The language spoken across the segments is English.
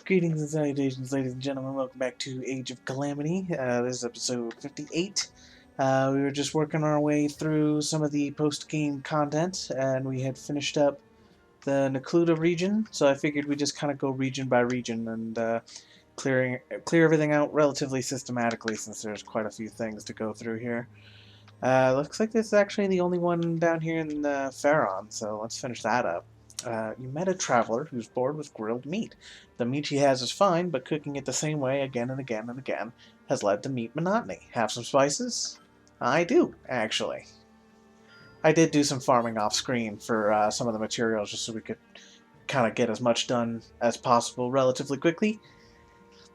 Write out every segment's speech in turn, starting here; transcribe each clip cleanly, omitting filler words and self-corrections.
Greetings and salutations, ladies and gentlemen. Welcome back to Age of Calamity. This is episode 58. We were just working our way through some of the post-game content, and we had finished up the Necluda region, so I figured we'd just kind of go region by region and clear everything out relatively systematically, since there's quite a few things to go through here. Looks like this is actually the only one down here in Pharaon, so let's finish that up. You met a traveler who's bored with grilled meat. The meat she has is fine, but cooking it the same way again and again and again has led to meat monotony. Have some spices? I do, actually. I did do some farming off screen for some of the materials just so we could kind of get as much done as possible relatively quickly.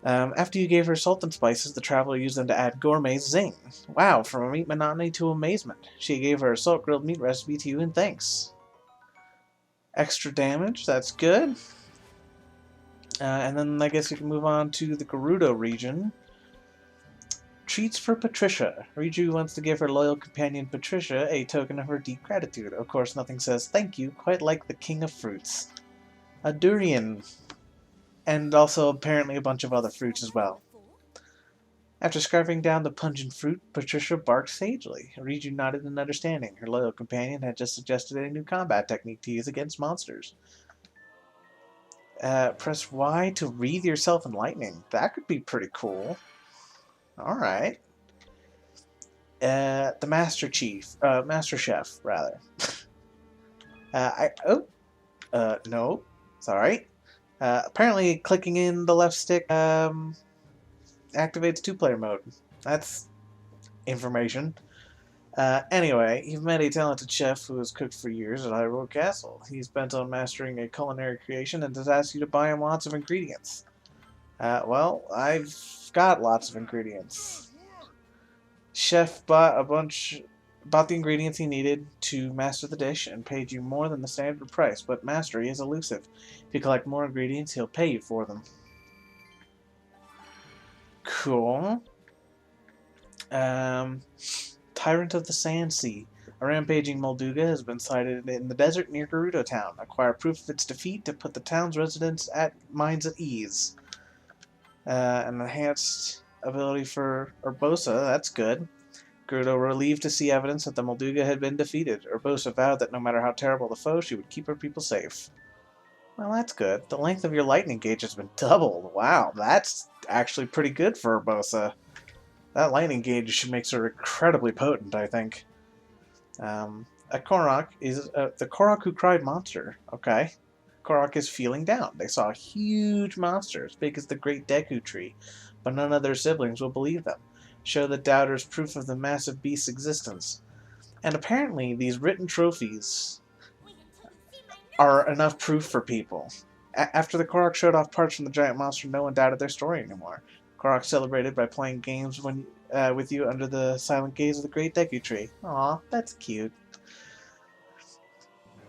After you gave her salt and spices, the traveler used them to add gourmet zing. Wow, from a meat monotony to amazement. She gave her salt grilled meat recipe to you in thanks. Extra damage, that's good. And then I guess we can move on to the Gerudo region. Treats for Patricia. Riju wants to give her loyal companion Patricia a token of her deep gratitude. Of course, nothing says thank you quite like the king of fruits. A durian. And also apparently a bunch of other fruits as well. After scarfing down the pungent fruit, Patricia barked sagely. Riju nodded in understanding. Her loyal companion had just suggested a new combat technique to use against monsters. Press Y to wreathe yourself in lightning. That could be pretty cool. Alright. The Master Chef, rather. No. Sorry. Apparently clicking in the left stick, activates two-player mode. That's information. Anyway, you've met a talented chef who has cooked for years at Hyrule Castle. He's bent on mastering a culinary creation and has asked you to buy him lots of ingredients. Well, I've got lots of ingredients. Chef bought the ingredients he needed to master the dish and paid you more than the standard price, but mastery is elusive. If you collect more ingredients, he'll pay you for them. Cool. Tyrant of the Sand Sea. A rampaging Molduga has been sighted in the desert near Gerudo Town. Acquire proof of its defeat to put the town's residents at minds at ease. An enhanced ability for Urbosa, that's good. Gerudo relieved to see evidence that the Molduga had been defeated. Urbosa vowed that no matter how terrible the foe, she would keep her people safe. Well, that's good. The length of your lightning gauge has been doubled. Wow, that's actually pretty good for Urbosa. That lightning gauge makes her incredibly potent, I think. A Korok is the Korok who cried monster. Okay. Korok is feeling down. They saw a huge monster as big as the Great Deku Tree, but none of their siblings will believe them. Show the doubters proof of the massive beast's existence. And apparently these written trophies are enough proof for people. After the Korok showed off parts from the giant monster, no one doubted their story anymore. Korok celebrated by playing games with you under the silent gaze of the Great Deku Tree. Aw, that's cute.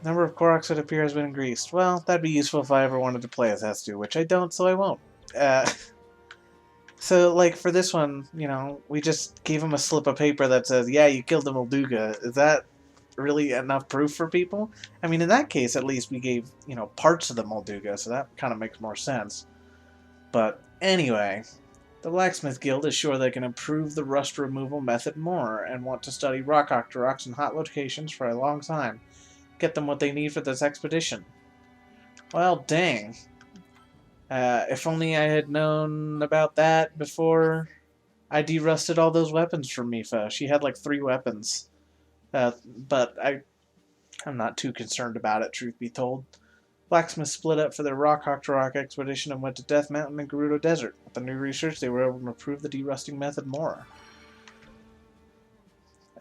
Number of Koroks that appear has been increased. Well, that'd be useful if I ever wanted to play as Hestu, which I don't, so I won't. So, like, for this one, you know, we just gave him a slip of paper that says, yeah, you killed the Molduga. Is that really enough proof for people? I mean, in that case, at least we gave, you know, parts of the Molduga, so that kind of makes more sense. But anyway, the Blacksmith Guild is sure they can improve the rust removal method more and want to study rock octoroks in hot locations for a long time. Get them what they need for this expedition. Well, dang. If only I had known about that before I derusted all those weapons from Mifa. She had like 3 weapons. But I'm not too concerned about it, truth be told. Blacksmiths split up for their Rock Octorok expedition and went to Death Mountain and Gerudo Desert. With the new research, they were able to improve the derusting method more.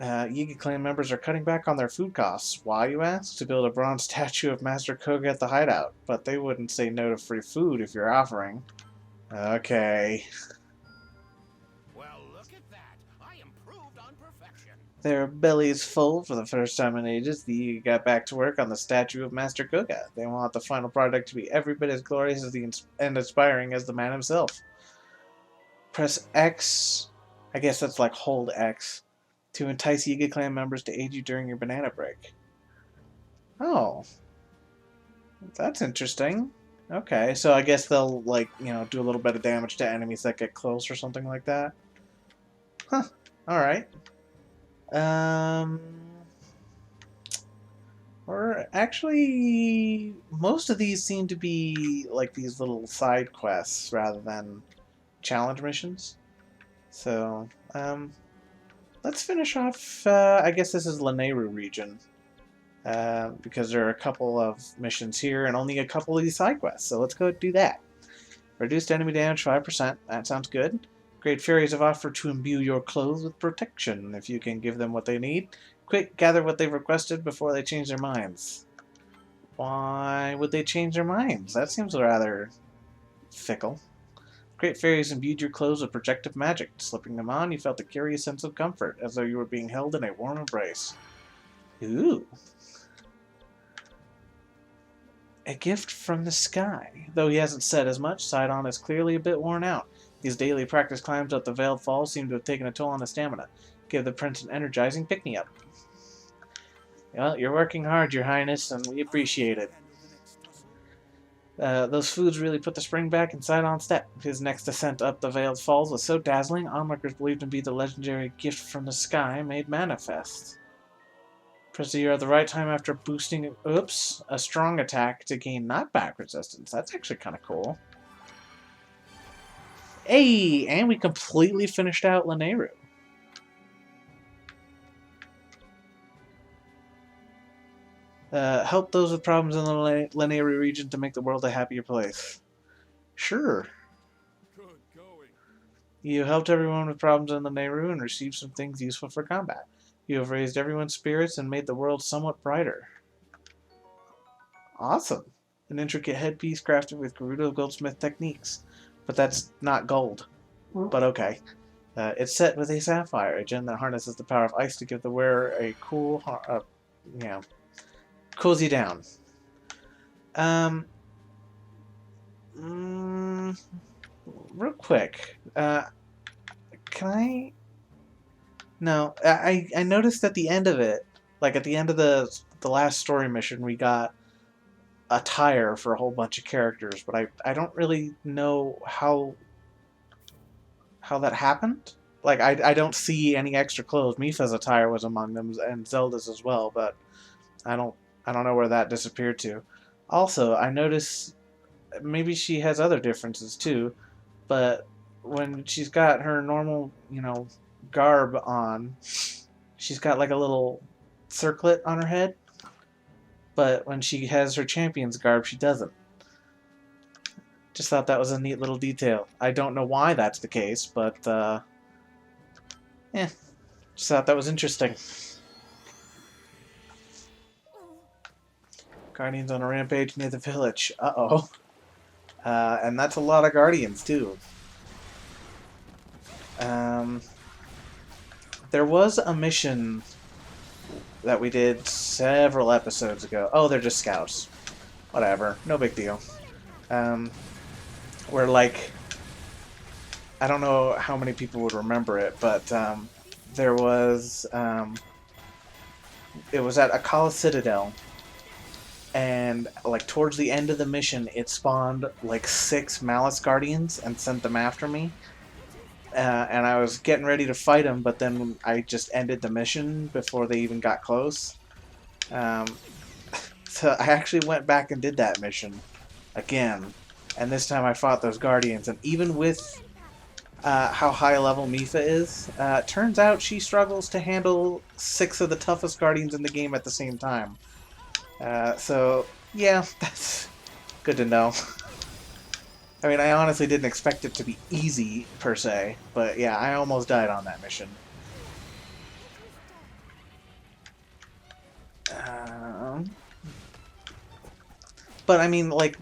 Yiga clan members are cutting back on their food costs. Why, you ask? To build a bronze statue of Master Koga at the hideout. But they wouldn't say no to free food if you're offering. Okay. Well, look at that. I improved on perfection. Their bellies full for the first time in ages, the Yiga got back to work on the statue of Master Koga. They want the final product to be every bit as glorious and inspiring as the man himself. Press X. I guess that's like hold X. To entice Yiga clan members to aid you during your banana break. Oh. That's interesting. Okay, so I guess they'll, like, you know, do a little bit of damage to enemies that get close or something like that. Huh. Alright. Um... Or actually, most of these seem to be like these little side quests rather than challenge missions. So, let's finish off, I guess this is Lanayru region. Because there are a couple of missions here and only a couple of these side quests. So let's go do that. Reduced enemy damage 5%. That sounds good. Great fairies have offered to imbue your clothes with protection if you can give them what they need. Quick, gather what they've requested before they change their minds. Why would they change their minds? That seems rather fickle. Great fairies imbued your clothes with protective magic. Slipping them on, you felt a curious sense of comfort, as though you were being held in a warm embrace. Ooh. A gift from the sky. Though he hasn't said as much, Sidon is clearly a bit worn out. His daily practice climbs up the Veiled Falls seem to have taken a toll on his stamina. Give the prince an energizing pick-me-up. Well, you're working hard, your highness, and we appreciate it. Those foods really put the spring back in Sidon's step. His next ascent up the Veiled Falls was so dazzling, onlookers believed him to be the legendary gift from the sky made manifest. Press the year at the right time after boosting a strong attack to gain knockback resistance. That's actually kind of cool. Hey, and we completely finished out Lanayru. Help those with problems in the Lanayru region to make the world a happier place. Sure. Good going. You helped everyone with problems in the Lanayru and received some things useful for combat. You have raised everyone's spirits and made the world somewhat brighter. Awesome. An intricate headpiece crafted with Gerudo goldsmith techniques. But that's not gold. But okay. It's set with a sapphire, a gem that harnesses the power of ice to give the wearer a cool, cools you down. Real quick, can I? No, I noticed at the end of it, like at the end of the last story mission, we got a tire for a whole bunch of characters, but I don't really know how that happened. Like I don't see any extra clothes. Mipha's attire was among them, and Zelda's as well, but I don't know where that disappeared to. Also, I noticed maybe she has other differences too, but when she's got her normal, garb on, she's got like a little circlet on her head, but when she has her champion's garb, she doesn't. Just thought that was a neat little detail. I don't know why that's the case, but, just thought that was interesting. Guardians on a rampage near the village. Uh-oh. And that's a lot of Guardians, too. There was a mission that we did several episodes ago. Oh, they're just scouts. Whatever. No big deal. Where, like, I don't know how many people would remember it, but there was, it was at Akala Citadel, and, like, towards the end of the mission, it spawned, like, 6 Malice Guardians and sent them after me. And I was getting ready to fight them, but then I just ended the mission before they even got close. So I actually went back and did that mission again. And this time I fought those Guardians. And even with how high level Mipha is, turns out she struggles to handle 6 of the toughest Guardians in the game at the same time. So, yeah, that's good to know. I mean, I honestly didn't expect it to be easy, per se. But yeah, I almost died on that mission. But I mean, like,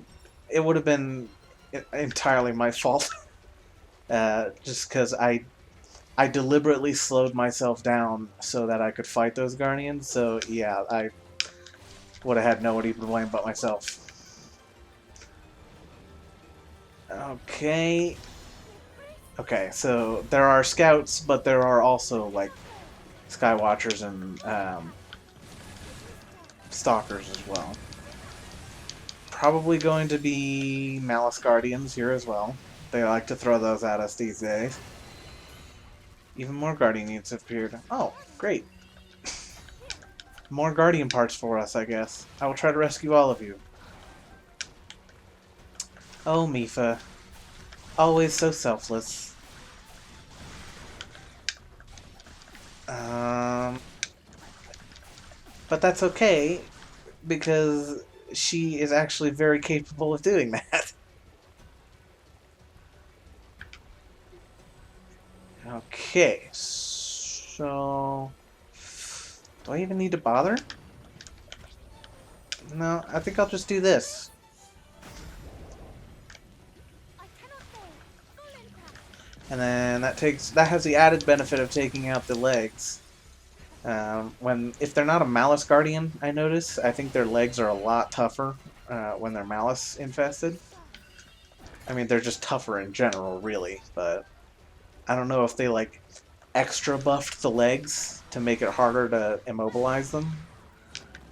it would have been entirely my fault. Just because I deliberately slowed myself down so that I could fight those Guardians. So yeah, I would have had nobody to blame but myself. Okay. Okay, so there are scouts, but there are also, like, Skywatchers and stalkers as well. probably going to be Malice Guardians here as well. They like to throw those at us these days. Even more Guardian units have appeared. Oh, great. More Guardian parts for us, I guess. I will try to rescue all of you. Oh, Mifa. Always so selfless. But that's okay, because she is actually very capable of doing that. Okay, so... do I even need to bother? No, I think I'll just do this. And then that has the added benefit of taking out the legs. If they're not a Malice Guardian, I notice, I think their legs are a lot tougher when they're Malice infested. I mean, they're just tougher in general, really, but I don't know if they, like, extra buffed the legs to make it harder to immobilize them.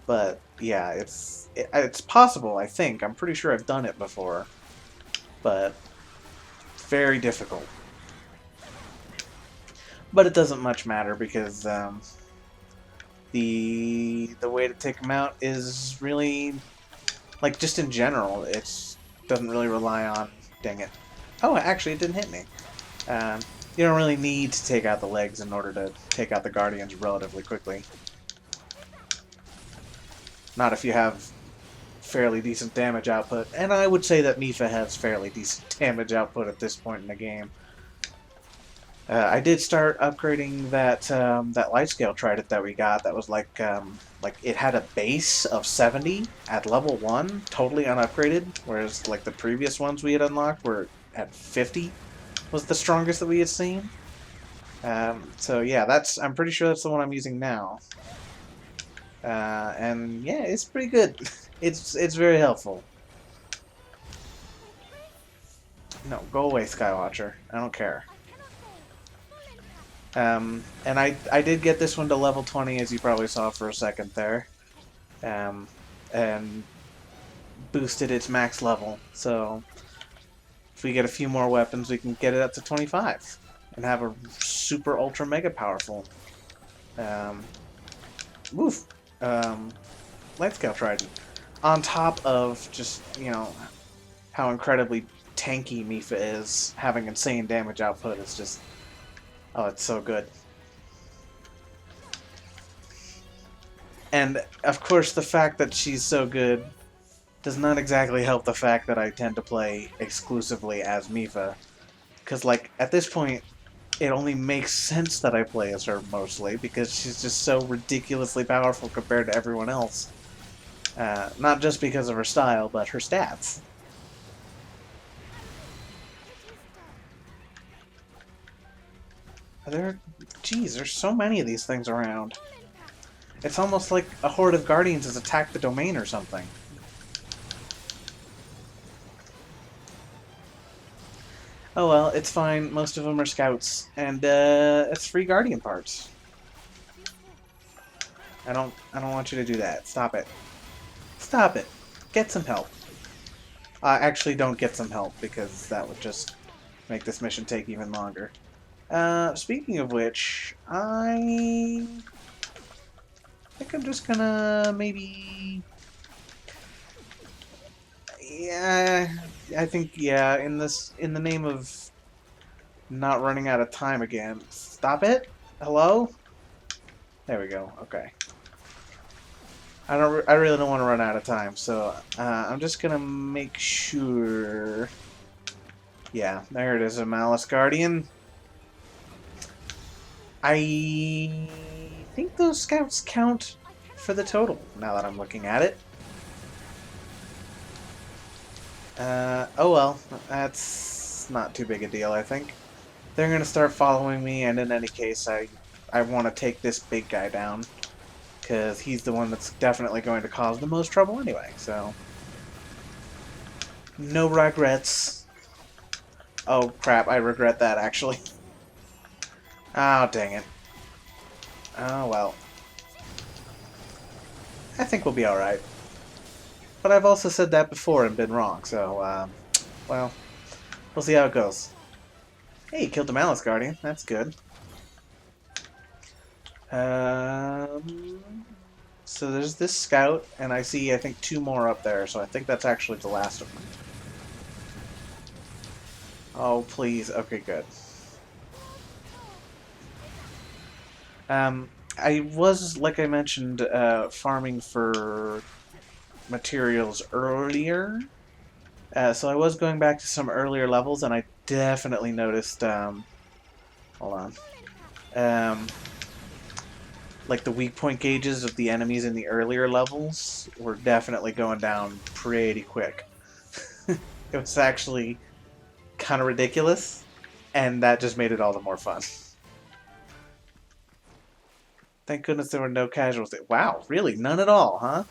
But, yeah, it's possible, I think. I'm pretty sure I've done it before. But, very difficult. But it doesn't much matter because the way to take them out is really, like, just in general, it doesn't really rely on... dang it. Oh, actually, it didn't hit me. You don't really need to take out the legs in order to take out the Guardians relatively quickly. Not if you have fairly decent damage output. And I would say that Mifa has fairly decent damage output at this point in the game. I did start upgrading that that light scale trident that we got. That was like it had a base of 70 at level 1, totally unupgraded, whereas like the previous ones we had unlocked were at 50 was the strongest that we had seen. So yeah, I'm pretty sure that's the one I'm using now. And yeah, it's pretty good. It's very helpful. No, go away, Skywatcher. I don't care. And I did get this one to level 20, as you probably saw for a second there. And boosted its max level. So if we get a few more weapons, we can get it up to 25. And have a super ultra mega powerful light scale trident. On top of just, you know, how incredibly tanky Mifa is, having insane damage output is just... oh, it's so good. And, of course, the fact that she's so good does not exactly help the fact that I tend to play exclusively as Mifa. Because, like, at this point, it only makes sense that I play as her mostly, because she's just so ridiculously powerful compared to everyone else. Not just because of her style, but her stats. Geez, there's so many of these things around. It's almost like a horde of guardians has attacked the domain or something. Oh well, it's fine. Most of them are scouts, and it's free guardian parts. I don't want you to do that. Stop it. Stop it. Get some help. Actually, don't get some help, because that would just make this mission take even longer. Speaking of which, I think I'm just gonna maybe... yeah, I think, yeah, in the name of not running out of time again. Stop it? Hello? There we go, okay. I really don't want to run out of time, so I'm just gonna make sure... yeah, there it is, a Malice Guardian. I think those scouts count for the total, now that I'm looking at it. Oh well, that's not too big a deal, I think. They're gonna start following me, and in any case, I want to take this big guy down, because he's the one that's definitely going to cause the most trouble anyway, so... no regrets. Oh crap, I regret that, actually. Oh, dang it. Oh, well. I think we'll be alright. But I've also said that before and been wrong, so, well, we'll see how it goes. Hey, killed the Malice Guardian. That's good. So there's this scout, and I see, I think, 2 more up there, so I think that's actually the last of them. Oh, please. Okay, good. I was, like I mentioned, farming for materials earlier. So I was going back to some earlier levels, and I definitely noticed, hold on, like the weak point gauges of the enemies in the earlier levels were definitely going down pretty quick. It was actually kind of ridiculous, and that just made it all the more fun. Thank goodness there were no casualties. Wow, really? None at all, huh?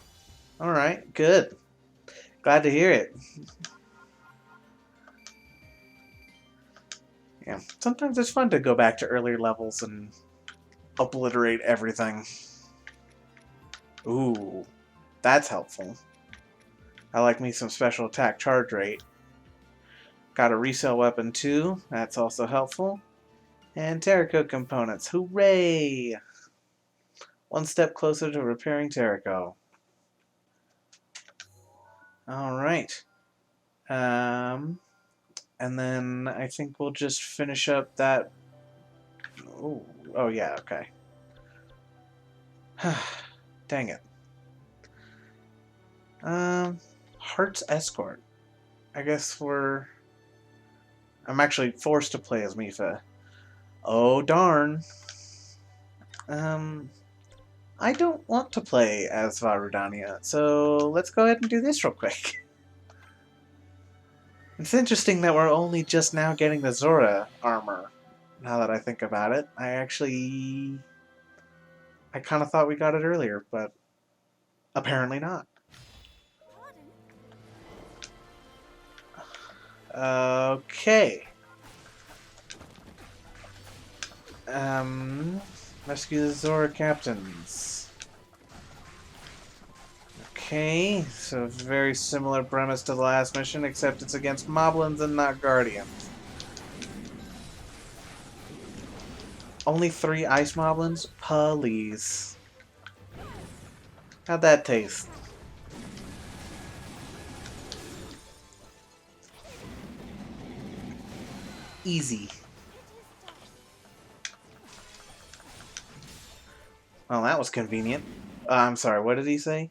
Alright, good. Glad to hear it. Yeah, sometimes it's fun to go back to earlier levels and obliterate everything. Ooh, that's helpful. I like me some special attack charge rate. Got a resale weapon too, that's also helpful. And Terraco components, hooray! One step closer to repairing Terraco. Alright. And then I think we'll just finish up that... Ooh, oh yeah, okay. Dang it. Heart's Escort. I guess I'm actually forced to play as Mifa. Oh darn. I don't want to play as Varudania, so let's go ahead and do this real quick. It's interesting that we're only just now getting the Zora armor, now that I think about it. I kind of thought we got it earlier, but apparently not. Okay. Rescue the Zora captains. Okay, so very similar premise to the last mission, except it's against moblins and not guardians. Only 3 ice moblins? Please. How'd that taste? Easy. Well, that was convenient. I'm sorry, what did he say?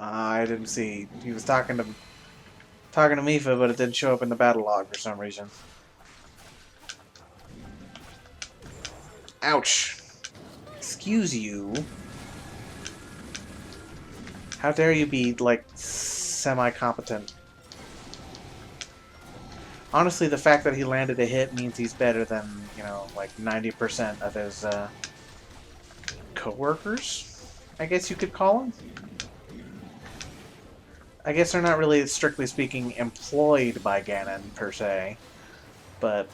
I didn't see. He was talking to Mifa, but it didn't show up in the battle log for some reason. Ouch. Excuse you. How dare you be, like, semi-competent? Honestly, the fact that he landed a hit means he's better than, you know, like 90% of his co-workers, I guess you could call them. I guess they're not really, strictly speaking, employed by Ganon, per se, but...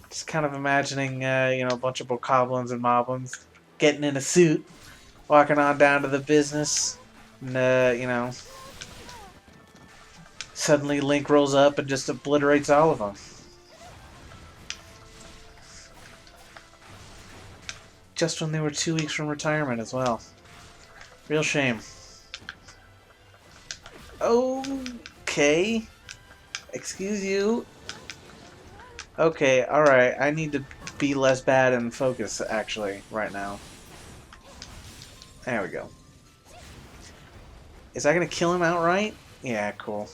Just kind of imagining, you know, a bunch of bokoblins and moblins getting in a suit, walking on down to the business, and, you know... Suddenly Link rolls up and just obliterates all of them. Just when they were 2 weeks from retirement as well. Real shame. Okay. Excuse you. Okay, alright. I need to be less bad and focus, actually, right now. There we go. Is that going to kill him outright? Yeah, cool.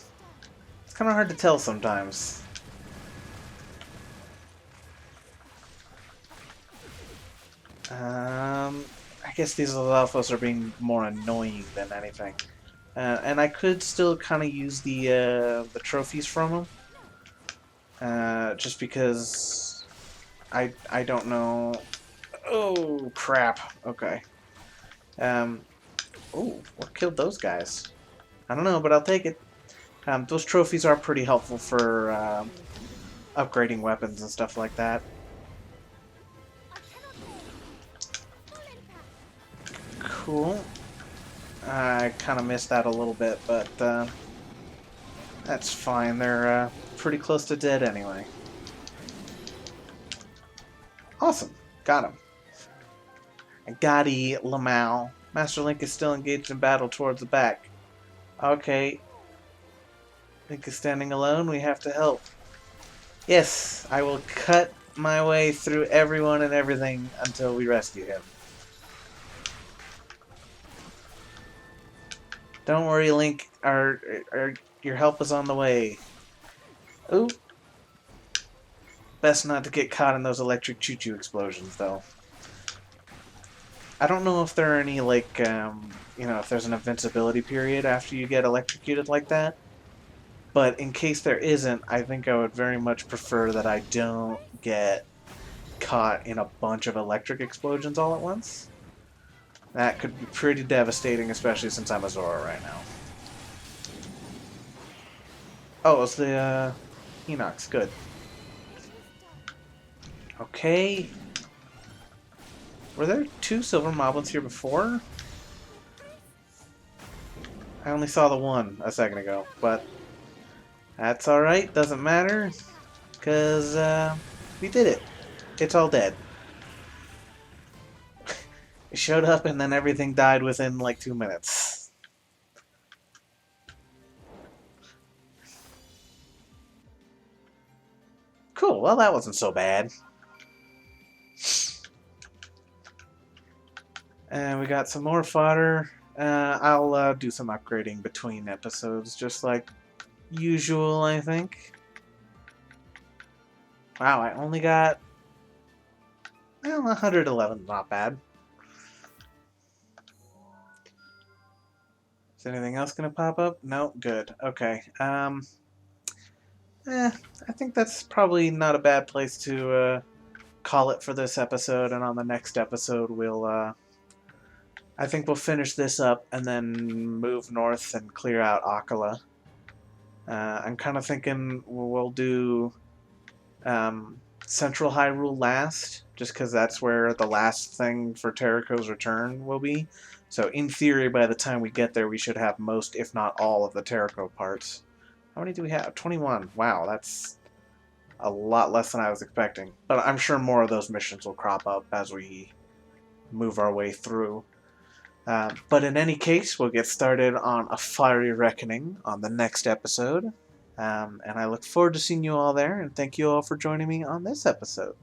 It's kind of hard to tell sometimes. I guess these Alphos are being more annoying than anything. And I could still kind of use the trophies from them. Just because I don't know... Oh, crap. Okay. Oh, what killed those guys? I don't know, but I'll take it. Those trophies are pretty helpful for upgrading weapons and stuff like that. Cool. I kind of missed that a little bit, but that's fine. They're pretty close to dead anyway. Awesome. Got him. I got Lamau. Master Link is still engaged in battle towards the back. Okay. Link is standing alone. We have to help. Yes, I will cut my way through everyone and everything until we rescue him. Don't worry, Link. Your help is on the way. Ooh. Best not to get caught in those electric choo-choo explosions, though. I don't know if there are any, like, if there's an invincibility period after you get electrocuted like that. But in case there isn't, I think I would very much prefer that I don't get caught in a bunch of electric explosions all at once. That could be pretty devastating, especially since I'm a Zora right now. Oh, it's the Enox. Good. Okay. Were there 2 silver moblins here before? I only saw the one a second ago, but that's alright. Doesn't matter, because we did it. It's all dead. It showed up and then everything died within like 2 minutes. Cool, well that wasn't so bad. And we got some more fodder. I'll do some upgrading between episodes, just like usual, I think. Wow, I only got... well, 111, not bad. Is anything else going to pop up? No? Good. Okay. I think that's probably not a bad place to call it for this episode, and on the next episode we'll... I think we'll finish this up and then move north and clear out Akala. I'm kind of thinking we'll do Central Hyrule last, just because that's where the last thing for Terraco's return will be. So in theory, by the time we get there, we should have most, if not all, of the Terraco parts. How many do we have? 21. Wow, that's a lot less than I was expecting. But I'm sure more of those missions will crop up as we move our way through. But in any case, we'll get started on a fiery reckoning on the next episode. And I look forward to seeing you all there, and thank you all for joining me on this episode.